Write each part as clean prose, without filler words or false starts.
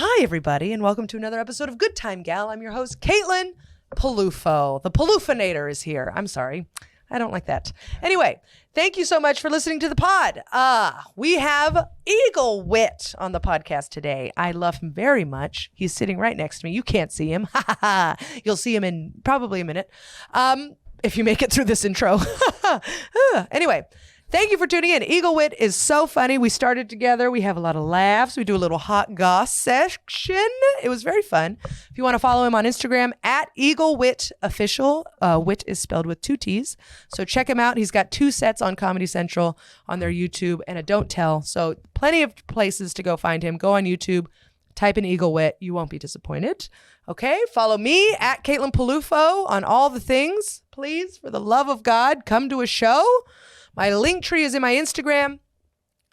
Hi, everybody, and welcome to another episode of Good Time Gal. I'm your host, Caitlin Peluffo. The Peluffinator is here. I'm sorry. I don't like that. Anyway, thank you so much for listening to the pod. We have Eagle Witt on the podcast today. I love him very much. He's sitting right next to me. You can't see him. You'll see him in probably a minute. If you make it through this intro. Anyway, thank you for tuning in. Eagle Witt is so funny. We started together. We have a lot of laughs. We do a little hot goss section. It was very fun. If you want to follow him on Instagram, at Eagle Witt Official. Witt is spelled with 2 T's. So check him out. He's got 2 sets on Comedy Central on their YouTube and a Don't Tell. So plenty of places to go find him. Go on YouTube. Type in Eagle Witt. You won't be disappointed. Okay, follow me at Caitlin Peluffo on all the things. Please, for the love of God, come to a show. My link tree is in my Instagram.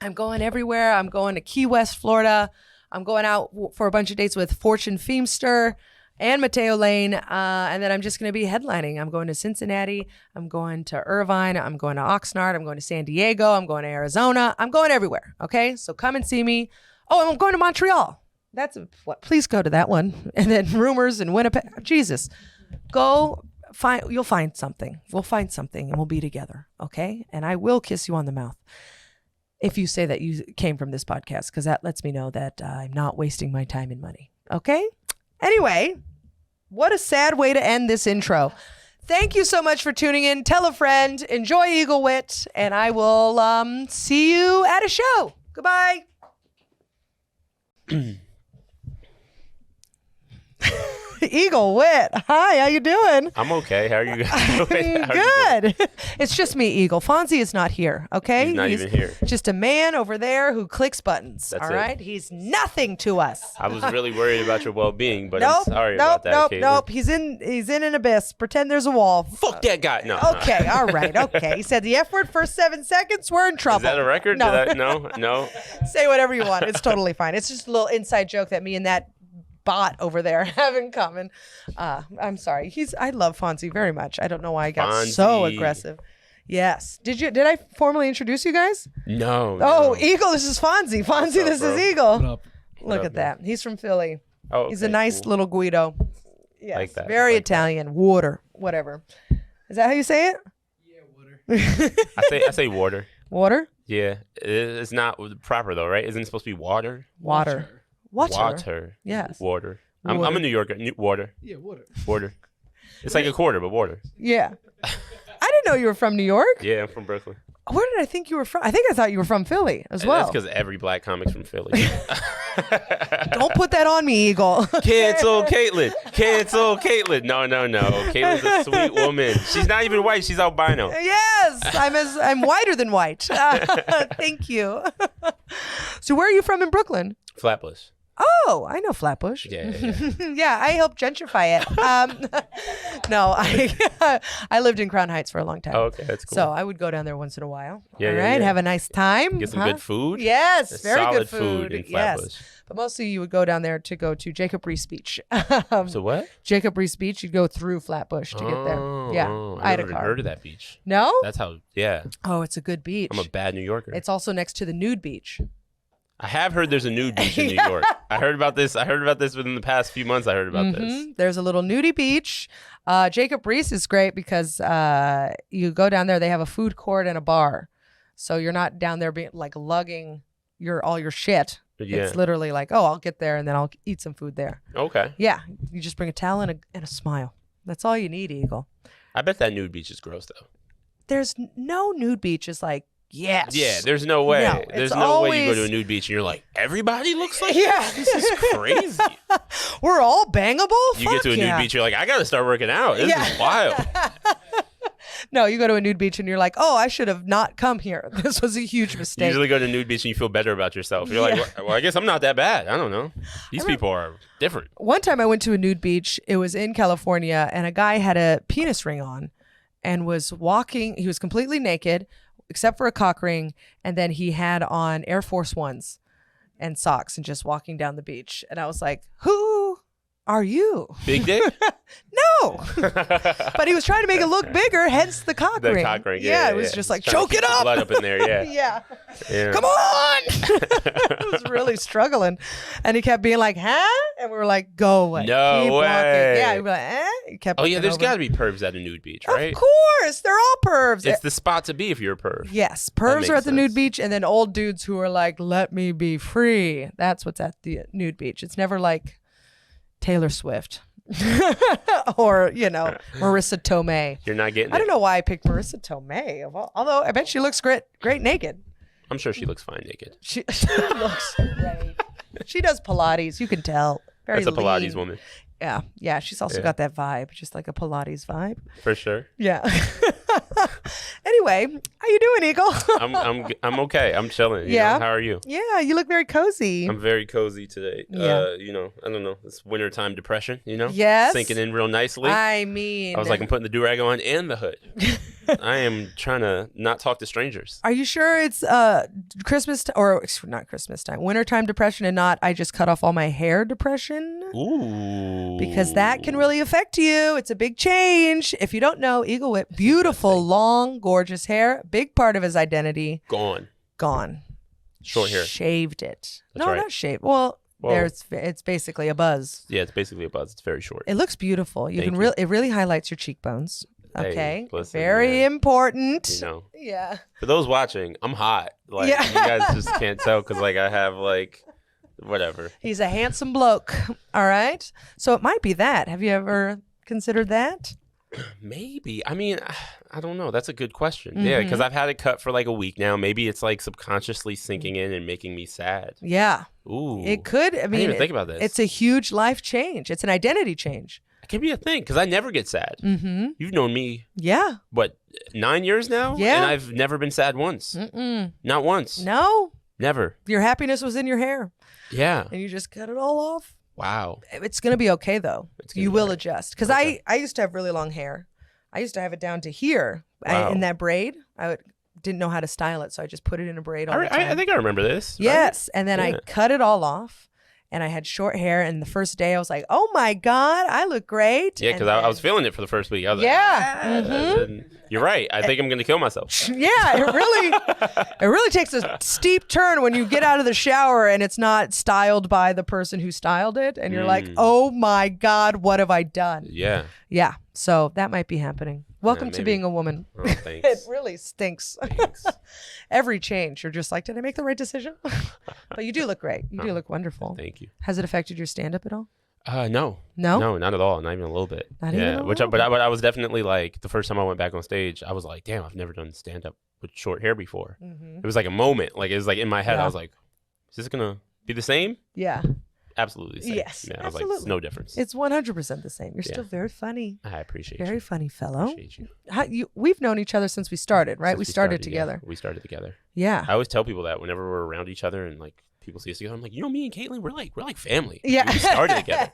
I'm going everywhere. I'm going to Key West, Florida. I'm going out for a bunch of dates with Fortune Feemster and Mateo Lane. And then I'm just going to be headlining. I'm going to Cincinnati. I'm going to Irvine. I'm going to Oxnard. I'm going to San Diego. I'm going to Arizona. I'm going everywhere. Okay, so come and see me. Oh, and I'm going to Montreal. That's what. Please go to that one. And then Rumors and Winnipeg. Jesus, go. You'll find something. We'll find something and we'll be together. Okay. And I will kiss you on the mouth if you say that you came from this podcast, because that lets me know that I'm not wasting my time and money. Okay. Anyway, what a sad way to end this intro. Thank you so much for tuning in. Tell a friend. Enjoy Eagle Witt. And I will see you at a show. Goodbye. Eagle Witt. Hi, how you doing? I'm okay. How are you guys doing? Good. It's just me, Eagle. Fonzie is not here, okay? He's not even here. Just a man over there who clicks buttons, That's all it. right? He's nothing to us. I was really worried about your well-being, but I'm sorry about that, Caitlin. Nope. He's in an abyss. Pretend there's a wall. Fuck that guy. No. Okay, all right, okay. He said the F word first 7 seconds. We're in trouble. Is that a record? No. No. Say whatever you want. It's totally fine. It's just a little inside joke that me and that bot over there have in common. I'm sorry. I love Fonzie very much. I don't know why I got so aggressive. Yes. Did I formally introduce you guys? No. Oh, Eagle, this is Fonzie. Fonzie, up, this bro? is Eagle. What up? Look at that. He's from Philly. Oh, He's a nice little Guido. Yes. Like that. Very Like Italian. Water. Whatever. Is that how you say it? Yeah, water. I say water. Water? Yeah. It's not proper though, right? Isn't it supposed to be water? Water. Water. Yes. Water. I'm a New Yorker. Water. Yeah, water. Water. It's like a quarter, but water. Yeah. I didn't know you were from New York. Yeah, I'm from Brooklyn. Where did I think you were from? I think I thought you were from Philly as well. That's because every black comic's from Philly. Don't put that on me, Eagle. Cancel Caitlin. Cancel Caitlin. No. Caitlin's a sweet woman. She's not even white. She's albino. Yes, I'm whiter than white. Thank you. So where are you from in Brooklyn? Flatbush. Oh, I know Flatbush. Yeah. Yeah, I helped gentrify it. No, I lived in Crown Heights for a long time. Oh, okay, that's cool. So I would go down there once in a while. Yeah, All yeah, right, yeah. have a nice time. Get some good food. Yes, That's very solid good food. in Yes. Flatbush. But mostly you would go down there to go to Jacob Riis Beach. So what? Jacob Riis Beach, you'd go through Flatbush to get there. Yeah, I had I've a never car. heard of that beach. No? That's how. Yeah, Oh, it's a good beach. I'm a bad New Yorker. It's also next to the Nude Beach. I have heard there's a nude beach in New York. I heard about this. Within the past few months. I heard about this. There's a little nudie beach. Jacob Riis is great because you go down there. They have a food court and a bar, so you're not down there being like lugging all your shit. Yeah. It's literally like, oh, I'll get there and then I'll eat some food there. Okay. Yeah, you just bring a towel and a smile. That's all you need, Eagle. I bet that nude beach is gross though. There's no nude beach is like, yes. Yeah. There's no way. No, there's it's no way you go always- to a nude beach and you're like, everybody looks like Yeah. this. This is crazy. We're all bangable. You get to a nude beach, you're like, I gotta start working out. This is wild. No, you go to a nude beach and you're like, oh, I should have not come here. This was a huge You mistake. usually go to nude beach and you feel better about yourself. You're like, well, I guess I'm not that bad. I don't know. These people are different. One time I went to a nude beach. It was in California, and a guy had a penis ring on and was walking. He was completely naked except for a cock ring, and then he had on Air Force Ones and socks and just walking down the beach. And I was like, who Are you? Big dick? No. But he was trying to make it look bigger, hence the cock ring. The cock ring. Yeah, it was just like, trying to choke keep it the up. blood up in there. Yeah. Yeah. Yeah. Come on. I was really struggling. And he kept being like, huh? And we were like, go away. No Keep way. walking. Yeah, he'd be like, eh? He kept Oh yeah, looking there's over. got to be pervs at a nude beach, right? Of course. They're all pervs. It's the spot to be if you're a perv. Yes, That pervs makes are at the nude sense. beach, and then old dudes who are like, let me be free. That's what's at the nude beach. It's never like Taylor Swift or, Marissa Tomei. You're not getting I don't it. know why I picked Marissa Tomei, although I bet she looks great naked. I'm sure she looks fine naked. She looks great. She does Pilates. You can tell. Very That's a Pilates lean. woman. Yeah. She's also got that vibe, just like a Pilates vibe. For sure. Yeah. Anyway, how you doing, Eagle? I'm okay. I'm chilling. Yeah. You know? How are you? Yeah, you look very cozy. I'm very cozy today. Yeah. I don't know. It's wintertime depression, Yes. Sinking in real nicely. I mean, I was like, I'm putting the do-rag on and the hood. I am trying to not talk to strangers. are you sure it's Christmas not Christmas time, wintertime depression, and not I just cut off all my hair depression? Ooh. Because that can really affect you. It's a big change. If you don't know, Eagle Witt, beautiful, long, gorgeous hair, big part of his identity, Gone. gone. Short hair. Shaved it. That's no, right. not shaved. Well, Well- it's basically a buzz. Yeah, it's basically a buzz. It's very short. It looks beautiful. You Thank can you. really, it really highlights your cheekbones. Hey, Okay, listen, very man. important. Yeah. Yeah. For those watching, I'm hot. Like, Yeah. you guys just can't tell because, like, I have, like, whatever. He's a handsome bloke. All right. So it might be that. Have you ever considered that? Maybe. I mean, I don't know. That's a good question. Yeah, because I've had it cut for, like, a week now. Maybe it's, like, subconsciously sinking in and making me sad. Yeah. Ooh. It could. I didn't mean, even think about this. It's a huge life change. It's an identity change. It can be a thing because I never get sad. Mm-hmm. You've known me, Yeah. what, 9 years now? Yeah. And I've never been sad once. Mm-mm. Not once. No. Never. Your happiness was in your hair, Yeah. and you just cut it all off. Wow. It's gonna be okay though. It's gonna You be will all right. adjust. Because Okay. I used to have really long hair. I used to have it down to here Wow. in that braid. Didn't know how to style it, so I just put it in a braid all the time. I think I remember this. right? Yes. And then I Yeah. cut it all off, and I had short hair. And the first day I was like, oh my God, I look great. Yeah, because And I was then- feeling it for the first week. I was Yeah. like, Mhm. and you're right. I think I'm going to kill myself. Yeah, it really takes a steep turn when you get out of the shower and it's not styled by the person who styled it. And you're like, oh my God, what have I done? Yeah. Yeah. So that might be happening. Welcome to maybe. being a woman. Oh, It thanks. really stinks. Thanks. Every change, you're just like, did I make the right decision? But you do look great. You do look wonderful. Thank you. Has it affected your stand up at all? No. No? No, not at all. Not even a little bit. Not even a But little I was definitely like, the first time I went back on stage, I was like, damn, I've never done stand up with short hair before. Mm-hmm. It was like a moment. Like, it was like in my head, Yeah. I was like, is this going to be the same? Yeah. Absolutely the same. Yes, Yeah, I was like, absolutely. it's no difference. It's 100% the same. You're Yeah. still very funny. I appreciate Very you. funny fellow. Appreciate you. We've known each other since we started, right? Since We started yeah. together. We started together. Yeah. I always tell people that whenever we're around each other and like people see us together, I'm like, me and Caitlin, we're like family. Yeah. We started together.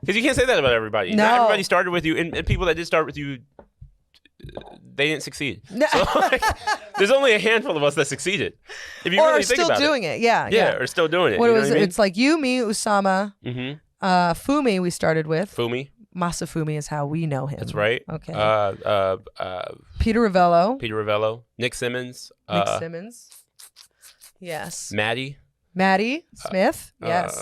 Because you can't say that about everybody. No. Not everybody started with you, and people that did start with you, they didn't succeed. No. So like, there's only a handful of us that succeeded. If you Or really are think still about doing it. Yeah. it. Yeah, or still doing it. What you it know was? what I mean? It's like you, me, Usama, Fumi. We started with Fumi, Masafumi is how we know him. that's right. Okay. Peter Peter Ravello, Ravello, Nick Simmons, Nick Simmons. Yes. Maddie, Maddie Smith. Yes.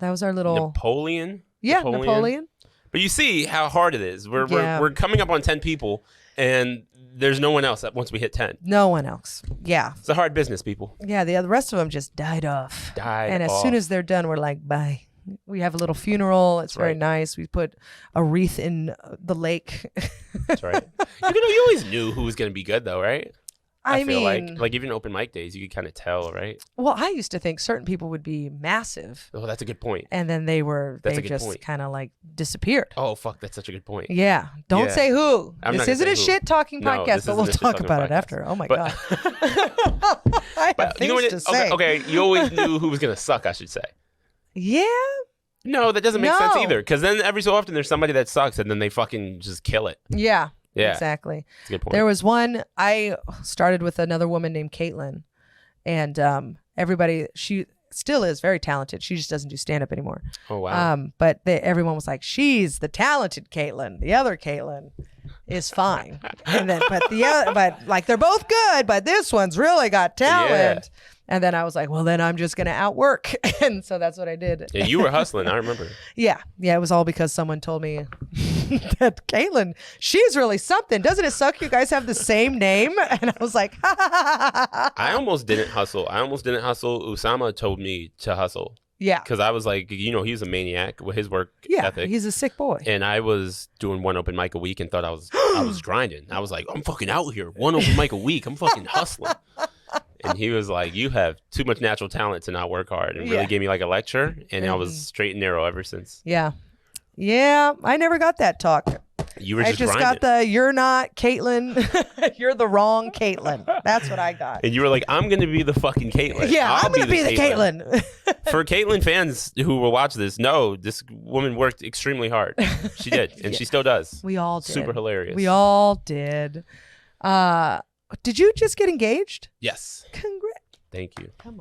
That was our little. Napoleon. Napoleon. But you see how hard it is. Yeah. We're coming up on 10 people, and there's no one else once we hit 10. No one else. Yeah. It's a hard business, people. Yeah. The rest of them just died off. And as soon as they're done, we're like, bye. We have a little funeral. It's very right. nice. We put a wreath in the lake. That's right. You always knew who was going to be good, though, right? I feel mean, like even open mic days, you could kind of tell, right? well, I used to think certain people would be massive, Oh, that's a good point. and then they That's a good just point. kind of like disappeared. Oh, fuck, that's such a good point. Yeah. Don't Yeah. say who. I'm not This gonna isn't say a who. shit talking No, podcast, this but we'll isn't a talk shit-talking about it podcast. after. Oh my But- God. I have But you know things what? to say. Okay, you always knew who was going to suck, I should say. Yeah. No, that doesn't make sense No. either. Because then every so often there's somebody that sucks and then they fucking just kill it. Yeah. Yeah. Exactly. That's a good point. There was one, I started with another woman named Caitlin, and everybody, still is very talented. She just doesn't do stand-up anymore. Oh, wow. But everyone was like, she's the talented Caitlin. The other Caitlin is fine. And then, but like they're both good, but this one's really got talent. Yeah. And then I was like, well, then I'm just going to outwork. And so that's what I did. Yeah, you were hustling. I remember. Yeah. It was all because someone told me that Caitlin, she's really something. Doesn't it suck you guys have the same name? And I was like, ha, ha, ha, ha, ha. I almost didn't hustle. Usama told me to hustle. Yeah. Because I was like, he's a maniac with his work ethic. He's a sick boy. And I was doing one open mic a week and thought I was grinding. I was like, I'm fucking out here. One open mic a week. I'm fucking hustling. And he was like, you have too much natural talent to not work hard. And really gave me like a lecture. And I was straight and narrow ever since. Yeah. Yeah. I never got that talk. You were I just got grinding. you're not Caitlin. You're the wrong Caitlin. That's what I got. And you were like, I'm going to be the fucking Caitlin. Yeah, I'm going to be the Caitlin. For Caitlin fans who will watch this, no, this woman worked extremely hard. She did. And she still does. We all did. Super hilarious. We all did. Did you just get engaged? Yes. Congrats. Thank you. Come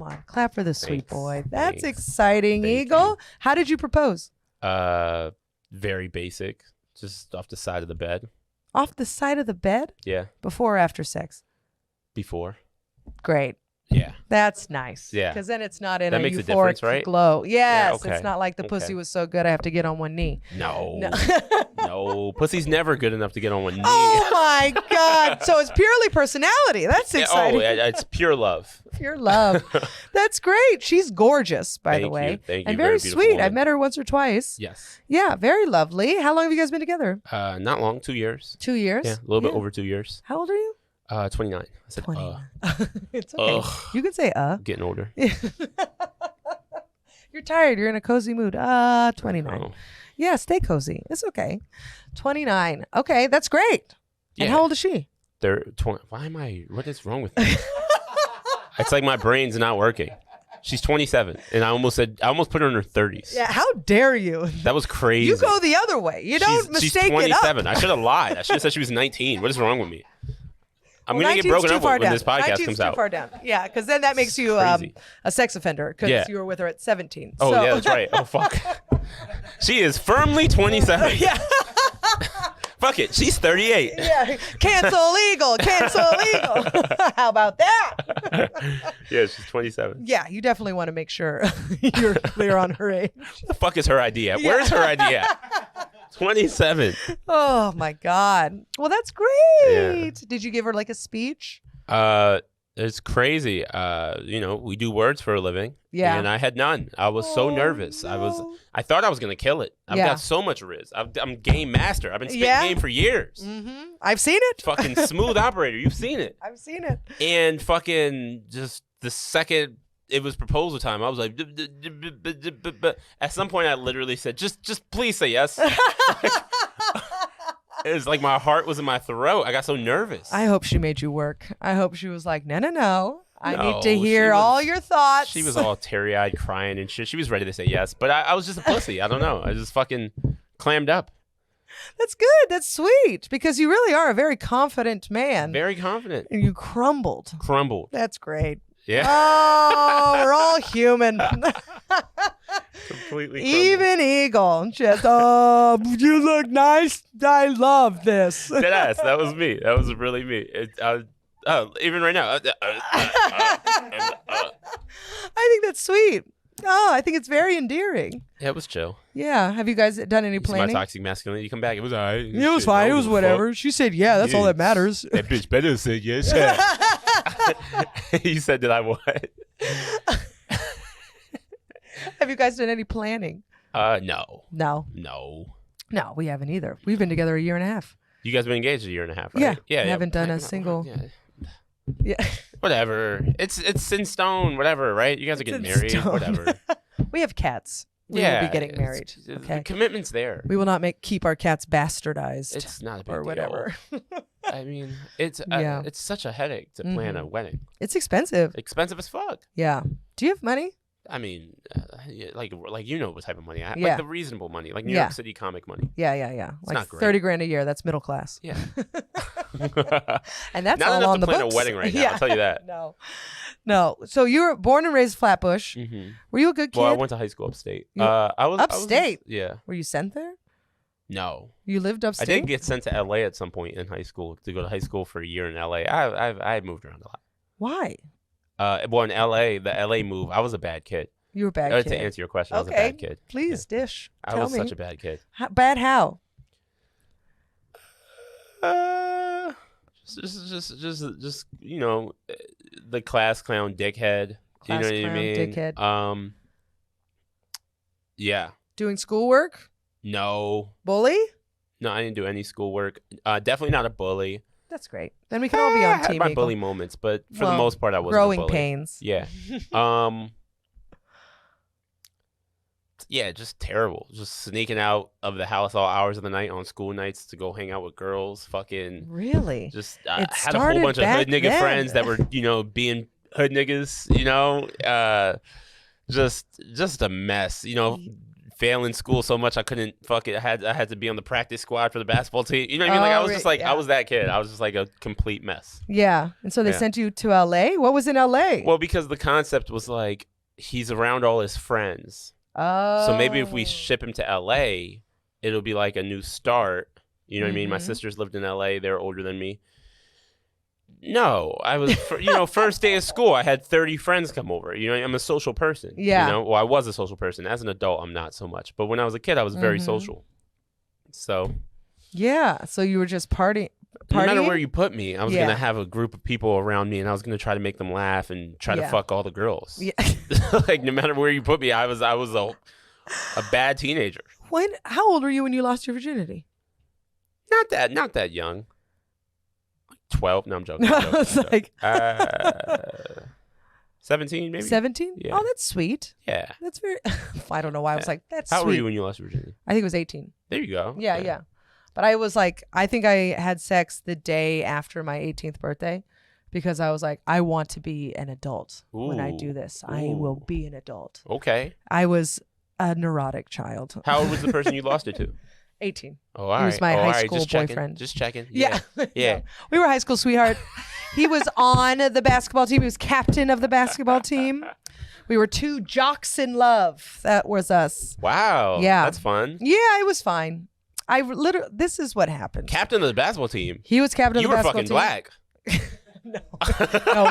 on. Clap for the sweet Thanks. boy. That's Thanks. exciting, Thank Eagle. you. How did you propose? Very basic. Just off the side of the bed. Off the side of the bed? Yeah. Before or after sex? Before. Great. Yeah. That's nice. Yeah. Because then it's not in That a makes a euphoric difference, right? glow. Yes. okay. It's not like the pussy was so good I have to get on one knee. No. No. Pussy's never good enough to get on one knee. Oh my God. So it's purely personality. That's exciting. It's pure love. Pure love. That's great. She's gorgeous, by the Thank way. you. Thank you. And Very very beautiful sweet. woman. I've met her once or twice. Yes. Yeah, very lovely. How long have you guys been together? Not long. 2 years. 2 years? Yeah. A little bit over 2 years. How old are you? 29. I said, 29. It's okay. Ugh. You can say Getting older. You're tired. You're in a cozy mood. 29. Oh. Yeah, stay cozy. It's okay. 29. Okay, that's great. Yeah. And how old is she? They're 20. What is wrong with me? It's like my brain's not working. She's 27, and I almost put her in her 30s. Yeah, how dare you? That was crazy. You go the other way. You don't she's mistake 27. it up. I should have lied. I should have said she was 19. What is wrong with me? I'm Well, going to get 19's broken too up far when down. this podcast 19's comes too out. far down. Yeah, because then that makes you crazy. a sex offender because Yeah. you were with her at 17. Oh, So- yeah, that's right. Oh, fuck. She is firmly 27. Yeah. Fuck it. She's 38. Yeah. Cancel legal. Cancel legal. How about that? Yeah, she's 27. Yeah, you definitely want to make sure you're clear on her age. The fuck is her idea? Yeah. Where's her idea? 27. Oh my God. Well, that's great. Yeah. Did you give her like a speech? It's crazy. We do words for a living. Yeah. And I had none. I was so nervous. no. I thought I was gonna kill it. I've Yeah. got so much riz. I'm game master. I've been spitting Yeah. game for years. Mm-hmm. I've seen it. Fucking smooth operator. You've seen it. I've seen it. And fucking just the second it was proposal time, I was like, at some point I literally said, just please say yes. It was like my heart was in my throat. I got so nervous. I hope she made you work. I hope she was like, no. I need No, to hear she was- all your thoughts. She was all teary-eyed crying and shit. She was ready to say yes, but I was just a pussy. I don't know. I just fucking clammed up. That's good. That's sweet because you really are a very confident man. Very confident. And you crumbled. Crumbled. That's great. Yeah. Oh, we're all human. Completely crumbled. Even Eagle. Just, you look nice. I love this. Deadass. That was me. That was really me. Even right now. I think that's sweet. Oh, I think it's very endearing. Yeah, it was chill. Yeah. Have you guys done any You see my planning? toxic masculinity. You come back. It was all right. It was fine. It was whatever. She said, yeah, that's all that matters. That bitch better say yes. You said that I what? Have you guys done any planning? No. No. No, we haven't either. We've been together a year and a half. You guys been engaged a year and a half, right? Yeah. Yeah. We haven't done a Yeah. single- Yeah. Yeah. Whatever. It's in stone. Whatever. Right? You guys are getting It's in married. stone. Whatever. We have cats. We yeah. will be getting married. The Okay. commitment's there. We will not keep our cats bastardized It's not a big or deal. whatever. I mean, it's Yeah. it's such a headache to plan a wedding. It's expensive. Expensive as fuck. Yeah. Do you have money? I mean, like you know what type of money I have. Yeah. Like the reasonable money, like New Yeah. York City comic money. Yeah. Like not great. 30 grand a year. That's middle class. Yeah. And that's Not all enough on to the plan books. a wedding right now. Yeah. I'll tell you that. No. So you were born and raised Flatbush. Mm-hmm. Were you a good kid? Well, I went to high school upstate. I was Upstate? Yeah. Were you sent there? No. You lived I upstate? did get sent to LA at some point in high school to go to high school for a year in LA. I moved around a lot. Why? Well, in LA, the LA move, I was a bad kid. You were a bad kid. To answer your question, I was a Okay. bad kid. Please, Dish. I Tell was me. such a bad kid. Bad how? Just you know, the class clown dickhead. Class you know what clown I mean? dickhead. Yeah. Doing schoolwork? No. Bully? No, I didn't do any schoolwork. Definitely not a bully. That's great. Then we can all be on I had Team my Eagle. bully moments, but for Well, the most part, I wasn't growing a bully. pains. Yeah. Yeah, just terrible. Just sneaking out of the house all hours of the night on school nights to go hang out with girls. Fucking Really? just It had a whole started bunch of hood back nigga then. friends that were, being hood niggas, just a mess, failing school so much I couldn't I had to be on the practice squad for the basketball team. You know what I mean? Like I was just like I was that kid. I was just like a complete mess. Yeah. And so they sent you to LA? What was in LA? Well, because the concept was like he's around all his friends. Oh. So maybe if we ship him to LA, it'll be like a new start. You know what I mean? My Mhm. sisters lived in LA. They're older than me. No, I was, first day of school, I had 30 friends come over. I'm a social person. Yeah. Well, I was a social person. As an adult, I'm not so much. But when I was a kid, I was very social. So. Yeah. So you were just partying. No matter where you put me, I was going to have a group of people around me, and I was going to try to make them laugh and try to fuck all the girls. Yeah. Like, no matter where you put me, I was a bad teenager. How old were you when you lost your virginity? Not that young. 12? No, I'm joking. I was like 17 maybe? 17? Yeah. Oh, that's sweet. Yeah. That's very I don't know why I was like, that's How sweet. old were you when you lost your virginity? I think it was 18. There you go. Yeah. But I was like, I think I had sex the day after my 18th birthday because I was like, I want to be an adult when I do this. I will be an adult. Okay. I was a neurotic child. How old was the person you lost it to? 18. Oh, all right. He was my high school just boyfriend. Just checking. Yeah. Yeah. We were high school sweetheart. He was on the basketball team. He was captain of the basketball team. We were two jocks in love. That was us. Wow. Yeah. That's fun. Yeah, it was fine. This is what happened. Captain of the basketball team. He was captain You of the were basketball fucking team. black. No,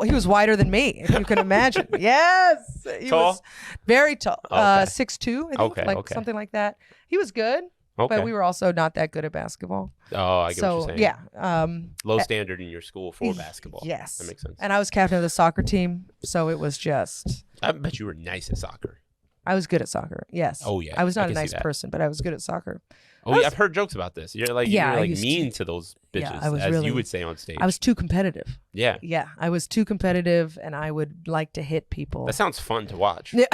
he was wider than me, if you can imagine. Yes. He Tall? was very tall. Okay. 6'2", I think, Okay. something like that. He was good, Okay. but we were also not that good at basketball. Oh, I get what you're saying. Yeah. Low standard in your school for basketball. Yes. That makes sense. And I was captain of the soccer team, so it was just I bet you were nice at soccer. I was good at soccer. Yes. Oh, yeah. I was I not a can see nice that. person, but I was good at soccer. Oh, yeah. I've heard jokes about this. You're like, Yeah, I you're like used mean to those bitches, Yeah, I was as really- you would say on stage. I was too competitive. Yeah. Yeah, I was too competitive, and I would like to hit people. That sounds fun to watch. Yeah.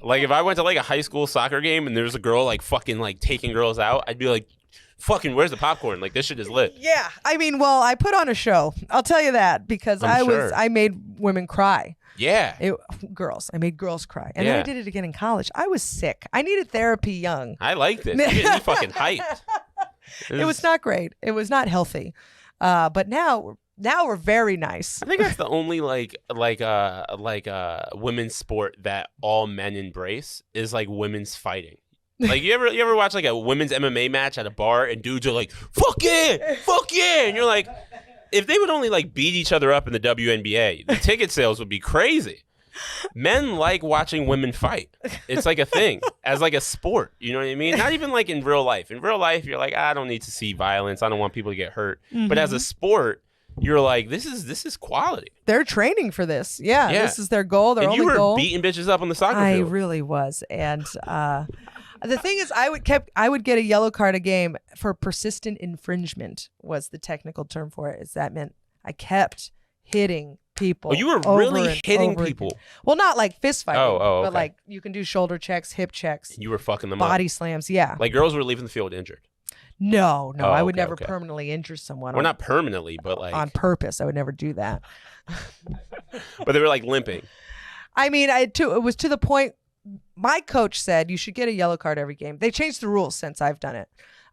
Like if I went to like a high school soccer game and there was a girl like fucking like taking girls out, I'd be like, fucking, where's the popcorn? Like this shit is lit. Yeah, I mean, well, I put on a show. I'll tell you that because I'm sure. I made women cry. Yeah. I made girls cry, and then I Yeah. did it again in college. I was sick. I needed therapy young. I like this. You're getting me fucking hyped. It was not great. It was not healthy. But now we're very nice. I think that's the only women's sport that all men embrace is like women's fighting. Like you ever watch like a women's MMA match at a bar and dudes are like, fuck yeah, and you're like, if they would only like beat each other up in the WNBA, the ticket sales would be crazy. Men like watching women fight. It's like a thing as like a sport. You know what I mean? Not even like in real life. In real life, you're like, I don't need to see violence. I don't want people to get hurt. Mm-hmm. But as a sport, you're like, this is quality. They're training for this. Yeah, Yeah. this is their goal. Their And only you were goal. beating bitches up on the soccer I field. really was, and the thing is, I would get a yellow card a game for persistent infringement. Was the technical term for it? Is that meant I kept hitting people? Oh, you were over really and hitting over people. again. Well, not like fist fighting, Oh, but okay. like you can do shoulder checks, hip checks, You were fucking them body up. slams. Yeah. Like girls were leaving the field injured. No, Oh, I would okay, never okay. permanently injure someone. Well, not permanently, but like, on purpose. I would never do that. but they were like limping. I mean, it was to the point. My coach said you should get a yellow card every game. They changed the rules since I've done it.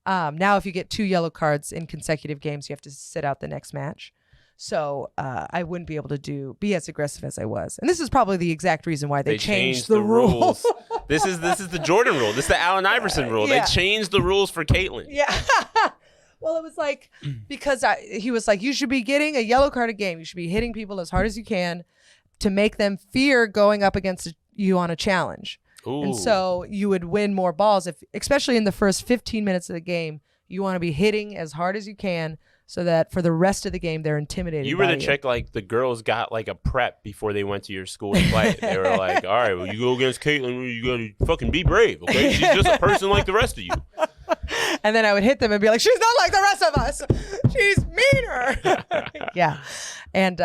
Now, if you get 2 yellow cards in consecutive games, you have to sit out the next match. So I wouldn't be able to be as aggressive as I was. And this is probably the exact reason why they changed the rules. This is the Jordan rule. This is the Allen Iverson rule. Yeah. They changed the rules for Caitlin. Yeah. Well, it was like, because he was like, you should be getting a yellow card a game. You should be hitting people as hard as you can to make them fear going up against you on a challenge. Ooh. And so you would win more balls, especially in the first 15 minutes of the game. You want to be hitting as hard as you can so that for the rest of the game, they're intimidated. You were the chick, like, the girls got, like, a prep before they went to your school to play. They were like, all right, well, you go against Caitlin, you got to fucking be brave, okay? She's just a person like the rest of you. And then I would hit them and be like, she's not like the rest of us. She's meaner. Yeah. And,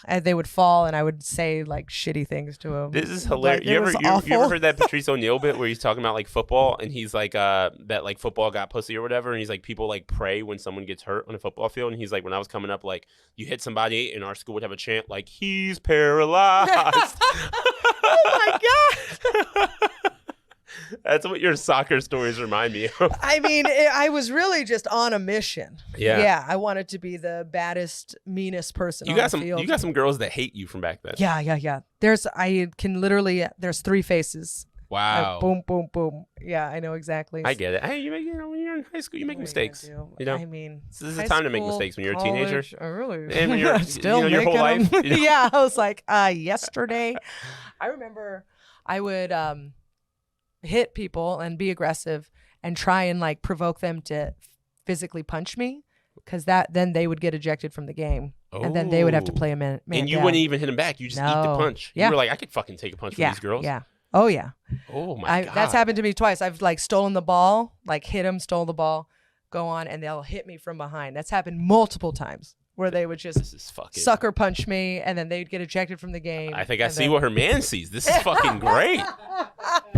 and they would fall, and I would say like shitty things to them. This is hilarious. Like, you ever heard that Patrice O'Neal bit where he's talking about like football, and he's like that like football got pussy or whatever, and he's like, people like pray when someone gets hurt on a football field, and he's like, when I was coming up, like you hit somebody, and our school would have a chant like, he's paralyzed. Oh my God. That's what your soccer stories remind me of. I mean, I was really just on a mission. Yeah. I wanted to be the baddest, meanest person You on got the field. You got some girls that hate you from back then. Yeah. There's 3 faces. Wow. Boom, boom, boom. Yeah, I know exactly. I get it. Hey, when you're in high school, you make mistakes. You know, I mean, this is the time to make mistakes when you're a teenager. I really. And when you're still your whole making life. them. Yeah, I was like, yesterday. I remember I would hit people and be aggressive and try and like provoke them to physically punch me, because then they would get ejected from the game. And then they would have to play a man And you down. wouldn't even hit them back. You just eat the punch. Yeah. You were like, I could fucking take a punch from these girls. Yeah. Oh, yeah. Oh, my God. That's happened to me twice. I've like stolen the ball, like hit them, stole the ball, go on, and they'll hit me from behind. That's happened multiple times where they would just This is fucking sucker punch me, and then they'd get ejected from the game. I think I see what her man sees. This is fucking great.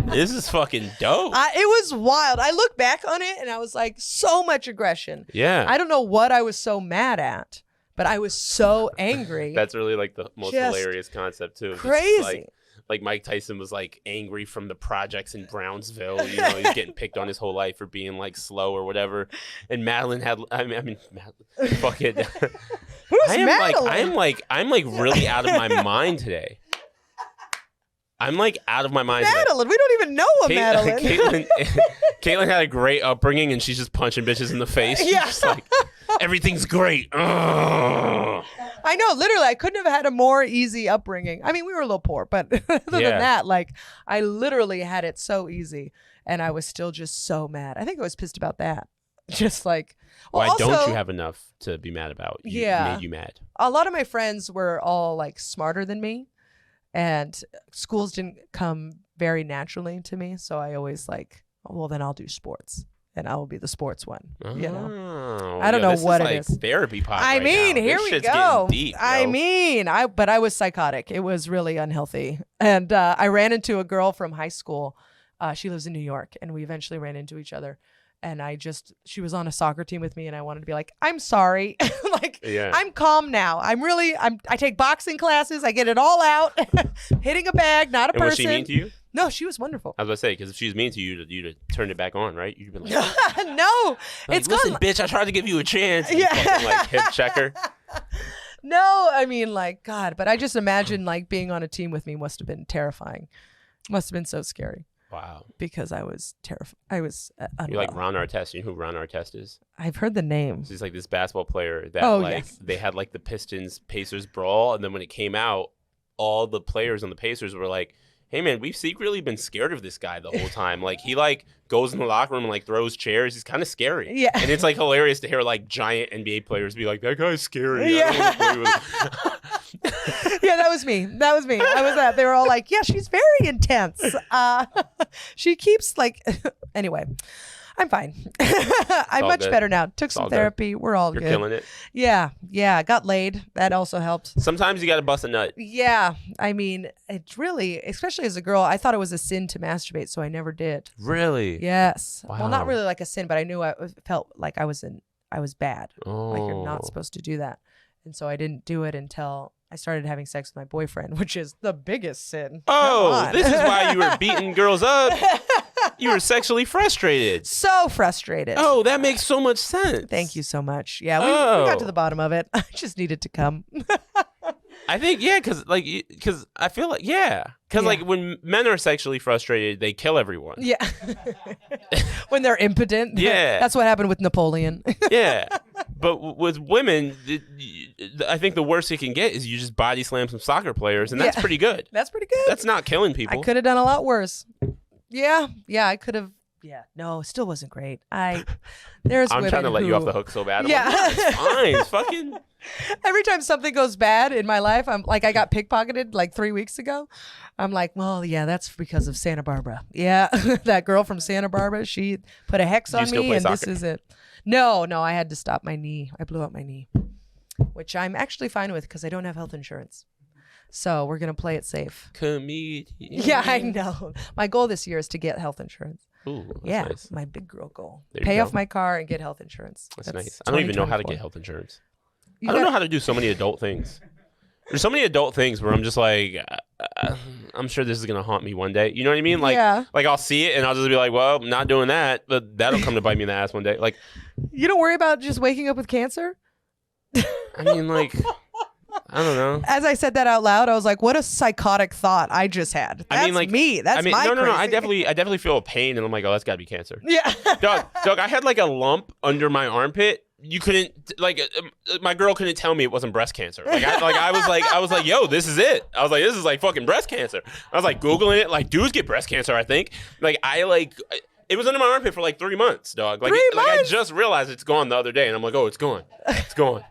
This is fucking dope. It was wild. I look back on it and I was like, so much aggression. Yeah. I don't know what I was so mad at, but I was so angry. That's really like the most Just hilarious concept too. crazy. Like Mike Tyson was like angry from the projects in Brownsville. You know, he's getting picked on his whole life for being like slow or whatever. And Madeline had, Madeline, fucking. Who's Madeline? I'm like really out of my mind today. I'm like out of my mind. Madeline, we don't even know a Madeline. Caitlin had a great upbringing, and she's just punching bitches in the face. Yeah. She's just like, everything's great. Ugh. I know, literally, I couldn't have had a more easy upbringing. I mean, we were a little poor, but other than that, like, I literally had it so easy, and I was still just so mad. I think I was pissed about that. Just like, why also, don't you have enough to be mad about? Made you mad. A lot of my friends were all like smarter than me, and schools didn't come very naturally to me. So I always like, well, then I'll do sports. And I will be the sports one, you know. I don't know what it is. Therapy podcast. I mean, here we go. Deep, I mean, but I was psychotic. It was really unhealthy. And I ran into a girl from high school. She lives in New York, and we eventually ran into each other. And she was on a soccer team with me, and I wanted to be like, I'm sorry. I'm calm now. I take boxing classes. I get it all out. Hitting a bag, not a person. Was she mean to you? No, she was wonderful. I was about to say, because if she was mean to you, you'd have turned it back on, right? You'd be like, no, it's listen, bitch, I tried to give you a chance. And yeah. fucking, like, hip checker. No, I mean, like, God, but I just imagine like being on a team with me must have been terrifying. Must have been so scary. Wow. Because I was terrified. I was You're like Ron Artest. You know who Ron Artest is? I've heard the name. He's like this basketball player that they had like the Pistons Pacers brawl, and then when it came out, all the players on the Pacers were like, hey man, we've secretly been scared of this guy the whole time. Like he like goes in the locker room and like throws chairs. He's kind of scary. Yeah. And it's like hilarious to hear like giant NBA players be like, that guy's scary. Yeah. I don't wanna play with him. Yeah, that was me. I was that. They were all like, yeah, she's very intense. She keeps like, anyway, I'm fine. I'm much better now. Took some therapy. We're all good. You're killing it. Yeah. Got laid. That also helped. Sometimes you got to bust a nut. Yeah. I mean, it's really, especially as a girl, I thought it was a sin to masturbate, so I never did. Really? Yes. Wow. Well, not really like a sin, but I knew I felt like I was bad. Oh. Like you're not supposed to do that. And so I didn't do it until I started having sex with my boyfriend, which is the biggest sin. Oh, this is why you were beating girls up. You were sexually frustrated. So frustrated. Oh, that makes so much sense. Thank you so much. Yeah, we got to the bottom of it. I just needed to come. I think, yeah, because I feel like, because like when men are sexually frustrated, they kill everyone. Yeah. When they're impotent. Yeah. That's what happened with Napoleon. Yeah. But with women, I think the worst it can get is you just body slam some soccer players, and that's pretty good. That's pretty good. That's not killing people. I could have done a lot worse. Yeah, I could have. Yeah, no, it still wasn't great. I'm trying to let you off the hook so bad. Yeah. Like, no, it's fine. It's fucking. Every time something goes bad in my life, I'm like, I got pickpocketed like 3 weeks ago. I'm like, well, yeah, that's because of Santa Barbara. Yeah, that girl from Santa Barbara, she put a hex on me, and this is it. No, I had to stop my knee. I blew up my knee, which I'm actually fine with because I don't have health insurance. So we're gonna play it safe. Comedian. Yeah, I know. My goal this year is to get health insurance. Ooh, that's nice. My big girl goal. There you Pay go. off my car and get health insurance. That's nice. I don't even know how to 2024. get health insurance. I don't know how to do so many adult things. There's so many adult things where I'm just like, I'm sure this is gonna haunt me one day. You know what I mean? Like, like I'll see it and I'll just be like, well, I'm not doing that, but that'll come to bite me in the ass one day. Like, you don't worry about just waking up with cancer? I mean, like, I don't know. As I said that out loud, I was like, what a psychotic thought I just had. That's I mean, like, me. That's my no. I crazy. definitely feel a pain, and I'm like, oh, that's got to be cancer. Yeah. Doug, I had like a lump under my armpit. You couldn't my girl couldn't tell me it wasn't breast cancer. I was like, yo, this is it. I was like, this is like fucking breast cancer. I was like Googling it, like dudes get breast cancer, I think. It was under my armpit for like 3 months, dog. Like I just realized it's gone the other day, and I'm like, oh, it's gone. It's gone.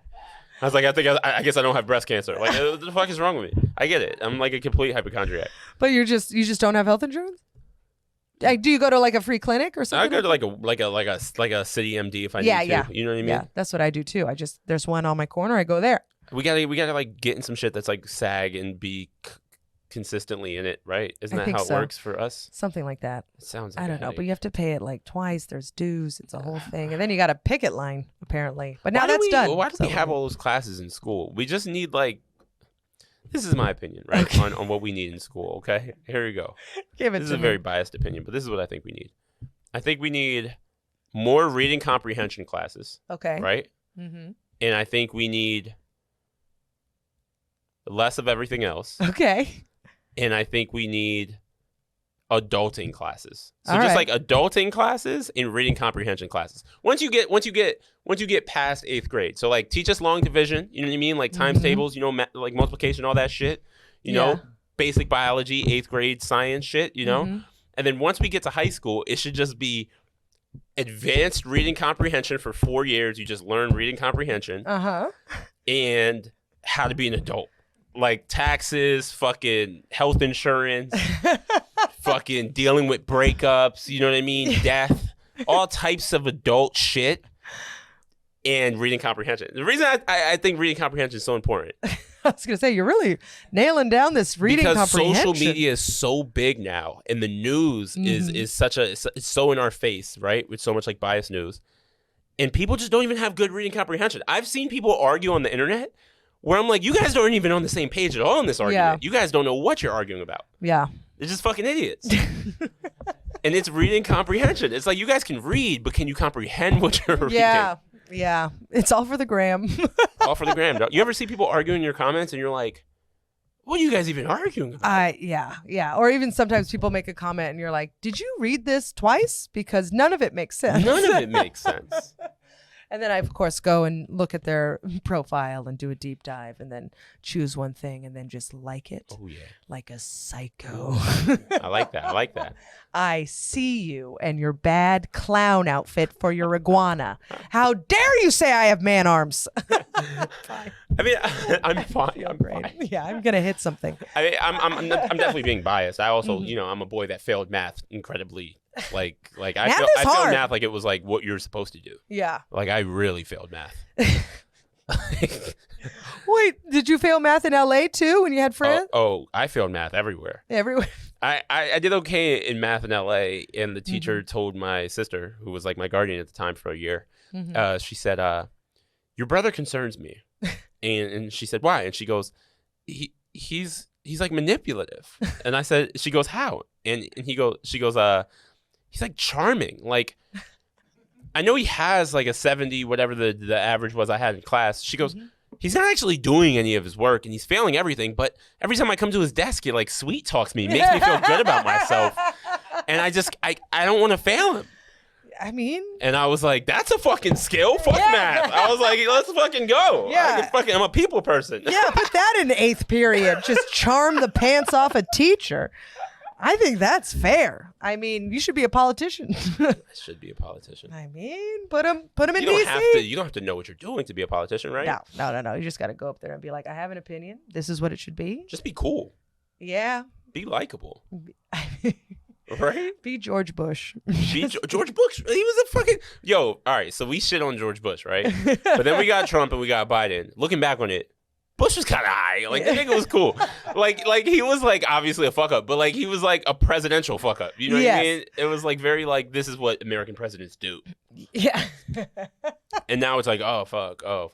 I was like, I guess I don't have breast cancer. Like, what the fuck is wrong with me? I get it. I'm like a complete hypochondriac. But you just don't have health insurance? Like, do you go to like a free clinic or something? I go to like a city MD if I need to. You know what I mean? Yeah, that's what I do too. There's one on my corner. I go there. We gotta like get in some shit that's like SAG and be consistently in it, right? Isn't that how it works for us? Something like that. It sounds like I don't know, but you have to pay it like twice. There's dues. It's a whole thing. And then you got a picket line, apparently. But now that's done. Why do we have all those classes in school? We just need like, this is my opinion, right? Okay. On what we need in school, okay? Here we go. Give it This to is a me. very biased opinion, but this is what I think we need. I think we need more reading comprehension classes. Okay. Right? Mm-hmm. And I think we need less of everything else. Okay. And I think we need adulting classes. So All just right. like adulting classes and reading comprehension classes. Once you get past 8th grade, so like teach us long division. You know what I mean? Like times tables. You know, like multiplication, all that shit. You know, basic biology, 8th grade science shit. You know, and then once we get to high school, it should just be advanced reading comprehension for 4 years. You just learn reading comprehension and how to be an adult. Like taxes, fucking health insurance, fucking dealing with breakups, you know what I mean? Death, all types of adult shit, and reading comprehension. The reason I think reading comprehension is so important. I was going to say, you're really nailing down this reading comprehension. Because social media is so big now, and the news is it's so in our face, right? With so much like biased news. And people just don't even have good reading comprehension. I've seen people argue on the internet where I'm like, you guys aren't even on the same page at all in this argument. Yeah. You guys don't know what you're arguing about. Yeah. They're just fucking idiots. And it's reading comprehension. It's like, you guys can read, but can you comprehend what you're reading? Yeah. It's all for the gram. All for the gram. You ever see people arguing in your comments and you're like, what are you guys even arguing about? Yeah. Or even sometimes people make a comment and you're like, did you read this twice? Because none of it makes sense. None of it makes sense. And then I, of course, go and look at their profile and do a deep dive and then choose one thing and then just like it. Oh, yeah. Like a psycho. I like that. I see you and your bad clown outfit for your iguana. How dare you say I have man arms? I mean, I'm fine. I'm great. fine. Yeah, I'm going to hit something. I mean, I'm definitely being biased. I also, I'm a boy that failed math incredibly. Like I failed math like it was like what you're supposed to do. Yeah. Like I really failed math. Wait, did you fail math in LA too when you had friends? Oh, I failed math everywhere. Everywhere. I did okay in math in LA, and the teacher told my sister, who was like my guardian at the time for a year, she said, your brother concerns me. and she said, why? And she goes, he's like manipulative. And I said, she goes, how? And she goes, he's like charming. Like, I know he has like a 70, whatever the average was I had in class. She goes, he's not actually doing any of his work and he's failing everything. But every time I come to his desk, he like sweet talks me, makes me feel good about myself. And I don't want to fail him. I mean, and I was like, that's a fucking skill. Fuck math. I was like, let's fucking go. Yeah. I'm a people person. Yeah, put that in 8th period. Just charm the pants off a teacher. I think that's fair. I mean, you should be a politician. I should be a politician. I mean, put him in You DC. don't have to know what you're doing to be a politician, right? No. You just got to go up there and be like, I have an opinion. This is what it should be. Just be cool. Yeah. Be likable. Right? Be George Bush. George Bush. He was a fucking all right. So we shit on George Bush, right? But then we got Trump and we got Biden. Looking back on it, Bush was kind of high. Like the nigga was cool. Like he was like obviously a fuck up, but like he was like a presidential fuck up. You know what I mean? It was like very like this is what American presidents do. Yeah. And now it's like oh fuck. Oh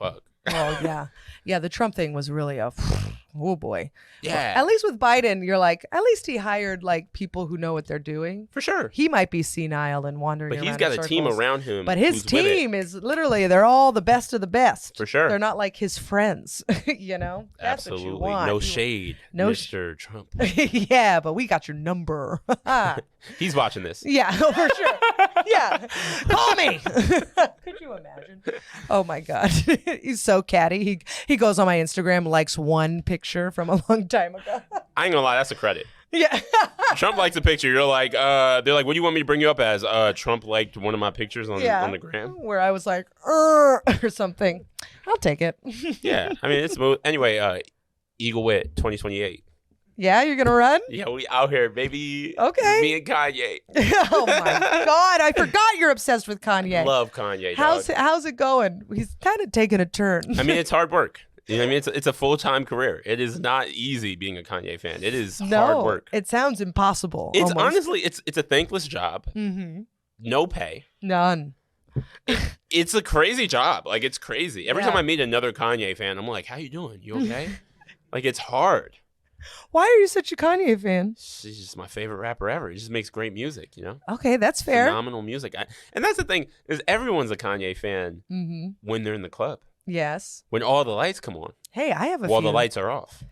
yeah. The Trump thing was really a oh boy. Yeah. Well, at least with Biden, you're like, at least he hired like people who know what they're doing. For sure. He might be senile and wandering around. But he's got in a team circles. around him. But his team is literally, they're all the best of the best. For sure. They're not like his friends, you know? That's absolutely. what you want. No shade, Mr. Trump. Yeah, but we got your number. He's watching this. Yeah, for sure. Yeah. Call me. Could you imagine? Oh my God. He's so catty. He goes on my Instagram, likes one picture from a long time ago. I ain't gonna lie, that's a credit. Yeah. Trump likes a picture. You're like, they're like, what do you want me to bring you up as? Trump liked one of my pictures on the gram. Where I was like, or something. I'll take it. Yeah. I mean, it's smooth. Anyway, Eagle Witt 2028. Yeah, you're gonna run? Yeah, we out here, baby. Okay. Me and Kanye. Oh my God, I forgot you're obsessed with Kanye. Love Kanye. How's it going? He's kind of taking a turn. I mean, it's hard work. You know what I mean? It's a full-time career. It is not easy being a Kanye fan. It is hard work. It sounds impossible. It's almost. honestly, it's a thankless job. Mm-hmm. No pay. None. It's a crazy job. Like, it's crazy. Every Yeah. time I meet another Kanye fan, I'm like, how you doing? You okay? Like, it's hard. Why are you such a Kanye fan? She's just my favorite rapper ever. He just makes great music, you know? Okay, that's fair. Phenomenal music. And that's the thing, is everyone's a Kanye fan Mm-hmm. when they're in the club. Yes. When all the lights come on. Hey, I have a While few. the lights are off.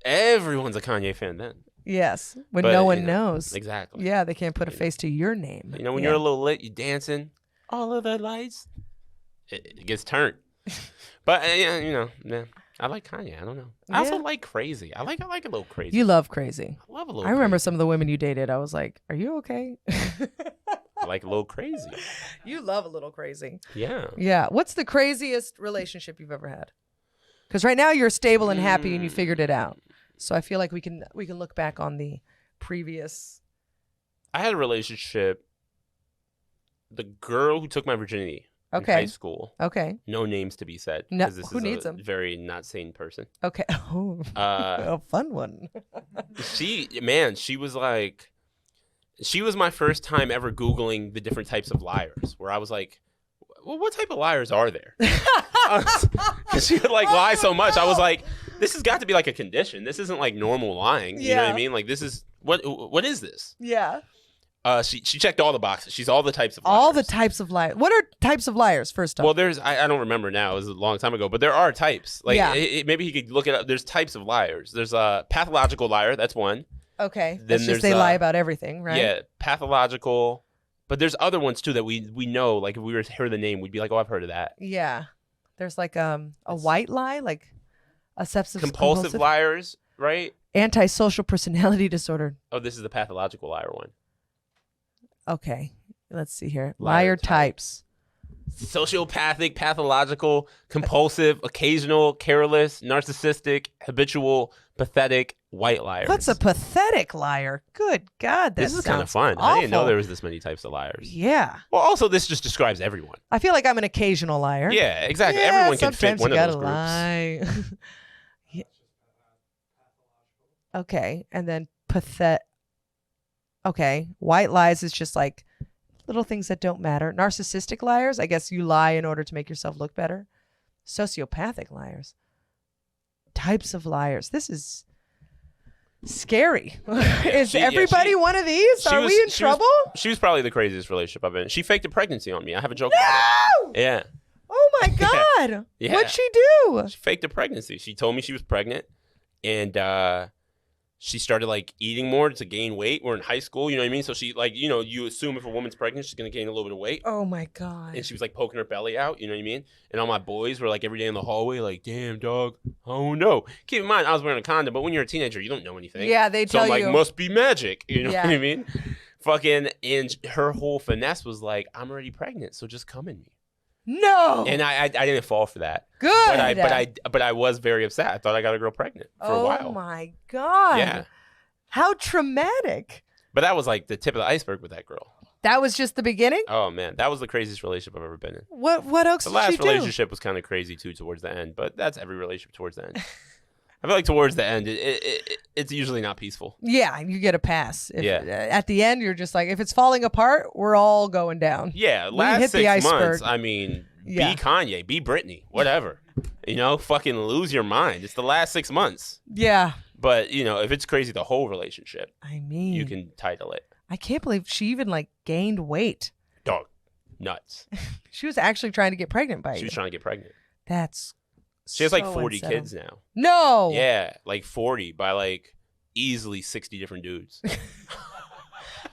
Everyone's a Kanye fan then. Yes, when But, no one you know, knows. Exactly. Yeah, they can't put a face to your name. You know, when Yeah. you're a little lit, you dancing, all of the lights, it gets turned. But, I like Kanye. I don't know. I also Yeah. like crazy. I like a little crazy. You love crazy. I love a little I remember crazy. some of the women you dated. I was like, are you okay? I like a little crazy. You love a little crazy. Yeah. Yeah. What's the craziest relationship you've ever had? Because right now you're stable and happy and you figured it out. So I feel like we can look back on the previous. I had a relationship. The girl who took my virginity in high school. Okay. No names to be said. No, 'cause this who is needs a them? very not sane person. Okay. Oh, Uh, a fun one. she was like, she was my first time ever Googling the different types of liars. Where I was like, well, what type of liars are there? Because she would like lie so much. I was like, this has got to be like a condition. This isn't like normal lying. You know what I Yeah. mean? Like this is what is this? Yeah. She checked all the boxes. She's all the types of liars. All the types of liars. What are types of liars? First off. Well, there's I don't remember now. It was a long time ago, but there are types. Like Yeah. maybe he could look it up. There's types of liars. There's a pathological liar. That's one. Okay. Then That's just there's, they lie about everything, right? Yeah, pathological. But there's other ones too that we know. Like if we were to hear the name, we'd be like, oh, I've heard of that. Yeah. There's like a white lie, like a Compulsive liars, right? antisocial personality disorder. Oh, this is the pathological liar one. Okay. Let's see here. Liar Liar types. Sociopathic, pathological, compulsive, occasional, careless, narcissistic, habitual, pathetic, white liars. What's a pathetic liar? Good God, This is kind of fun. Awful. I didn't know there was this many types of liars. Yeah. Well, also this just describes everyone. I feel like I'm an occasional liar. Yeah, exactly. Yeah, Everyone can fit sometimes one you of gotta those groups. lie. Yeah. Okay, and then Okay, white lies is just like little things that don't matter. Narcissistic liars, I guess you lie in order to make yourself look better. Sociopathic liars. Types of liars. This is Scary. Is everybody one of these? Are we in trouble? She was probably the craziest relationship I've been in. She faked a pregnancy on me. I have a joke. No! Yeah. Oh my God. Yeah. What'd she do? She faked a pregnancy. She told me she was pregnant, and she started like eating more to gain weight. We're in high school, you know what I mean? So she like, you know, you assume if a woman's pregnant, she's gonna gain a little bit of weight. Oh my God. And she was like poking her belly out, you know what I mean? And all my boys were like every day in the hallway, like, damn, dog, oh no. Keep in mind, I was wearing a condom, but when you're a teenager, you don't know anything. Yeah, they tell you. So I'm you. like, must be magic, you know what I mean? Fucking, and her whole finesse was like, I'm already pregnant, so just come in me. No. And I didn't fall for that. Good. But I was very upset. I thought I got a girl pregnant for a while. Oh my God. Yeah. How traumatic. But that was like the tip of the iceberg with that girl. That was just the beginning? Oh man, that was the craziest relationship I've ever been in. What else The did last she do? relationship was kind of crazy too towards the end, but that's every relationship towards the end. I feel like towards the end, it's usually not peaceful. Yeah, you get a pass. Yeah. At the end, you're just like, if it's falling apart, we're all going down. Yeah, We last hit the 6 iceberg. months, I mean, Yeah. be Kanye, be Britney, whatever. You know, fucking lose your mind. It's the last 6 months. Yeah. But, you know, if it's crazy, the whole relationship, I mean, you can title it. I can't believe she even like gained weight. Dog, nuts. She was actually trying to get pregnant by She you. was trying to get pregnant. That's She has like so 40 unsettling. kids now. No. Yeah, like 40 by like easily 60 different dudes.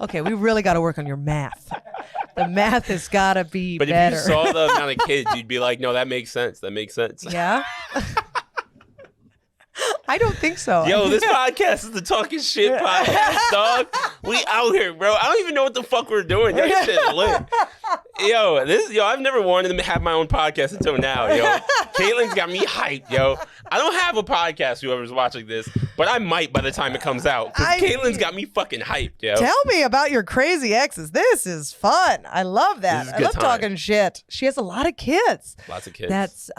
Okay, we really got to work on your math. The math has got to be But better. if you saw the amount of kids, you'd be like, no, that makes sense. That makes sense. Yeah. I don't think so. Yo, this podcast is the Talking Shit podcast, dog. We out here, bro. I don't even know what the fuck we're doing. That shit lit. Yo, I've never wanted to have my own podcast until now, yo. Caitlin's got me hyped, yo. I don't have a podcast, whoever's watching this, but I might by the time it comes out. Because Caitlin's got me fucking hyped, yo. Tell me about your crazy exes. This is fun. I love that. This is I good love time. talking shit. She has a lot of kids. Lots of kids. That's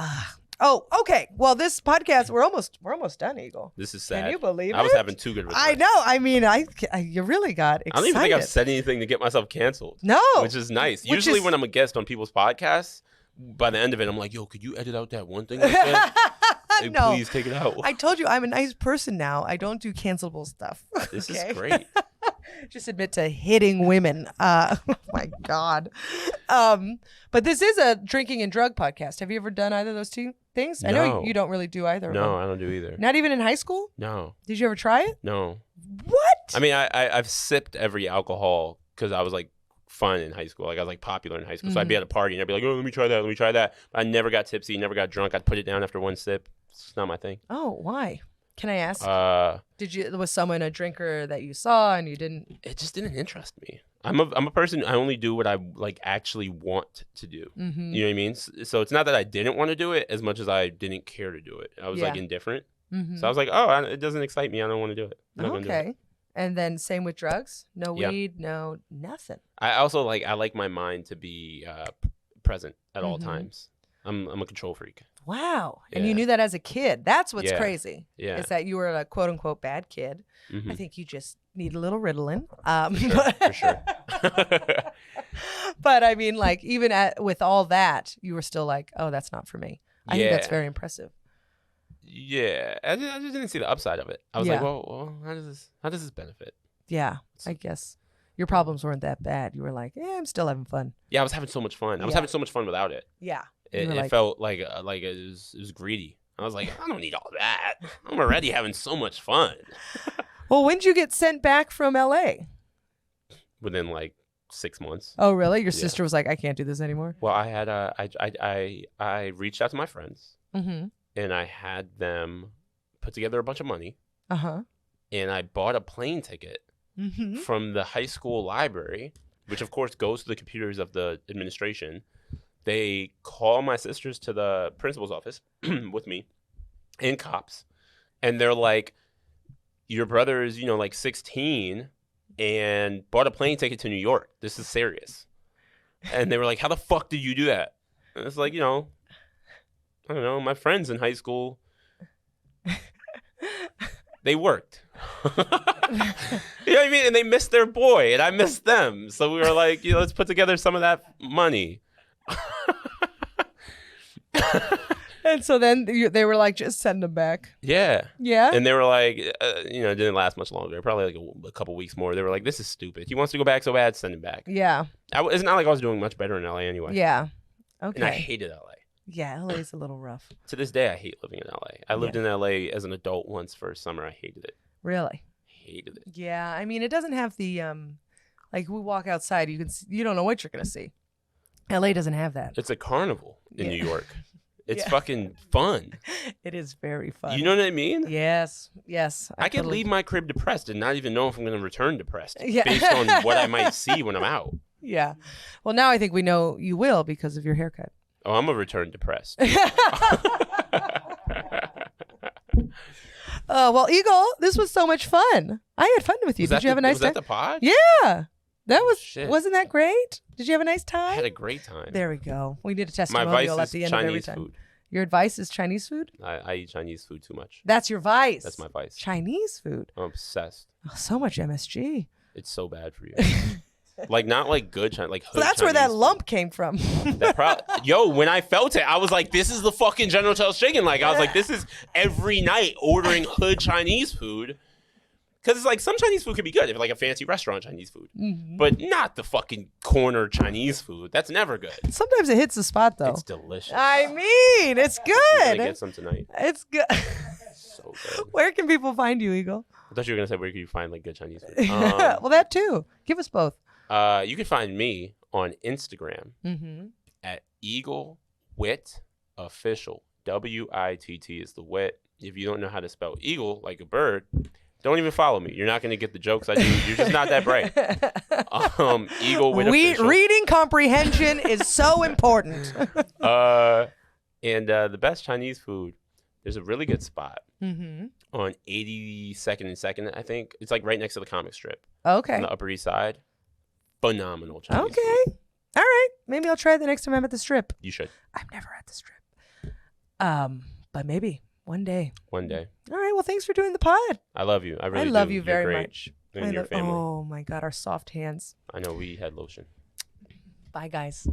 oh, okay. Well, this podcast, we're almost done, Eagle. This is sad. Can you believe I was it? having too good of a time. I know. I mean, you really got excited. I don't even think I've said anything to get myself canceled. No. Which is nice. Which Usually is- when I'm a guest on people's podcasts, by the end of it, I'm like, yo, could you edit out that one thing I said? Like, No. please take it out. I told you I'm a nice person now. I don't do cancelable stuff. This Okay? is great. Just admit to hitting women. Oh my God. But this is a drinking and drug podcast. Have you ever done either of those two things? I know No. you don't really do either. of No, them. I don't do either. Not even in high school? No, Did you ever try it? no. What? I mean, I've sipped every alcohol because I was like fun in high school. Like I was like popular in high school. So I'd be at a party and I'd be like, oh, let me try that. Let me try that. But I never got tipsy, never got drunk. I'd put it down after one sip. It's not my thing. Oh, why? Can I ask? Was someone a drinker that you saw and you didn't? It just didn't interest me. I'm a person. I only do what I like actually want to do. Mm-hmm. You know what I mean? So it's not that I didn't want to do it as much as I didn't care to do it. I was like Yeah. indifferent. Mm-hmm. So I was like, oh, it doesn't excite me. I don't want to do it. I'm not gonna do it. Okay. And then same with drugs? No Yeah. weed, no nothing. I also I like my mind to be present at all Mhm. times. I'm a control freak. Wow. And Yeah. you knew that as a kid. That's what's Yeah. crazy. Yeah. Is that you were a quote unquote bad kid. Mhm. I think you just need a little Ritalin. For sure. But I mean, like, even with all that, you were still like, oh, that's not for me. I think that's Yeah. very impressive. Yeah, I just didn't see the upside of it. I was like, Yeah. well, how does this benefit? Yeah, I guess your problems weren't that bad. You were like, yeah, I'm still having fun. Yeah, I was having so much fun. I was Yeah. having so much fun without it. Yeah. It, You were it like- felt like it was greedy. I was like, I don't need all that. I'm already having so much fun. Well, when did you get sent back from LA? Within like 6 months. Oh, really? Your Yeah. sister was like, I can't do this anymore. Well, I had I reached out to my friends Mm-hmm. and I had them put together a bunch of money Uh-huh. and I bought a plane ticket Mm-hmm. from the high school library, which of course goes to the computers of the administration. They call my sisters to the principal's office with me and cops. And they're like, your brother is, like 16 and bought a plane ticket to New York. This is serious. And they were like, how the fuck did you do that? And it's like, I don't know. My friends in high school, they worked. You know what I mean? And they missed their boy and I missed them. So we were like, let's put together some of that money. And so then they were like, just send them back. Yeah. Yeah. And they were like, it didn't last much longer. Probably like a couple weeks more. They were like, this is stupid. He wants to go back so bad, send him back. Yeah. It's not like I was doing much better in LA anyway. Yeah. Okay. And I hated LA. Yeah, LA is a little rough. To this day, I hate living in LA. I lived in LA as an adult once for a summer. I hated it. Really? Hated it. Yeah. I mean, it doesn't have the like we walk outside, you don't know what you're gonna see. LA doesn't have that. It's a carnival in New York. It's Yeah. fucking fun. It is very fun. You know what I mean? Yes. Yes. I could totally- leave my crib depressed and not even know if I'm going to return depressed Yeah. based on what I might see when I'm out. Yeah. Well, now I think we know you will because of your haircut. Oh, I'm going to return depressed. Well, Eagle, this was so much fun. I had fun with you. Did you have a nice was time? that the pod? Yeah. That was, Shit. wasn't that great? Did you have a nice I time? had a great time. There we go. We did a My testimonial vice at the is end of every Chinese time. food. Your advice is Chinese food? I eat Chinese food too much. That's your vice. That's my vice. Chinese food. I'm obsessed. Oh, so much MSG. It's so bad for you. Like, not like good Chinese, like hood So that's where that Chinese food. lump came from. Yo, when I felt it, I was like, this is the fucking General Tso's chicken. Like, I was like, this is every night ordering hood Chinese food. Because it's like some Chinese food could be good if like a fancy restaurant Chinese food. Mhm. But not the fucking corner Chinese food. That's never good. Sometimes it hits the spot, though. It's delicious. I mean, it's I'm gonna good. get some tonight. It's good. So good. Where can people find you, Eagle? I thought you were gonna say where can you find like good Chinese food. Well, that too. Give us both. You can find me on Instagram Mm-hmm. at Eagle Witt Official. WITT is the Witt. If you don't know how to spell eagle like a bird, don't even follow me. You're not gonna get the jokes I do. You're just not that bright. Eagle Witt Official. Reading comprehension is so important. And the best Chinese food. There's a really good spot Mm-hmm. on 82nd and 2nd, I think. It's like right next to the comic strip Okay. on the Upper East Side. Phenomenal Chinese Okay. food. All right. Maybe I'll try it the next time I'm at the strip. You should. I'm never at the strip. But maybe one day. One day. All right. Well, thanks for doing the pod. I love you. I really love do. you You're very great. much. And your family. Oh my God, our soft hands. I know we had lotion. Bye, guys.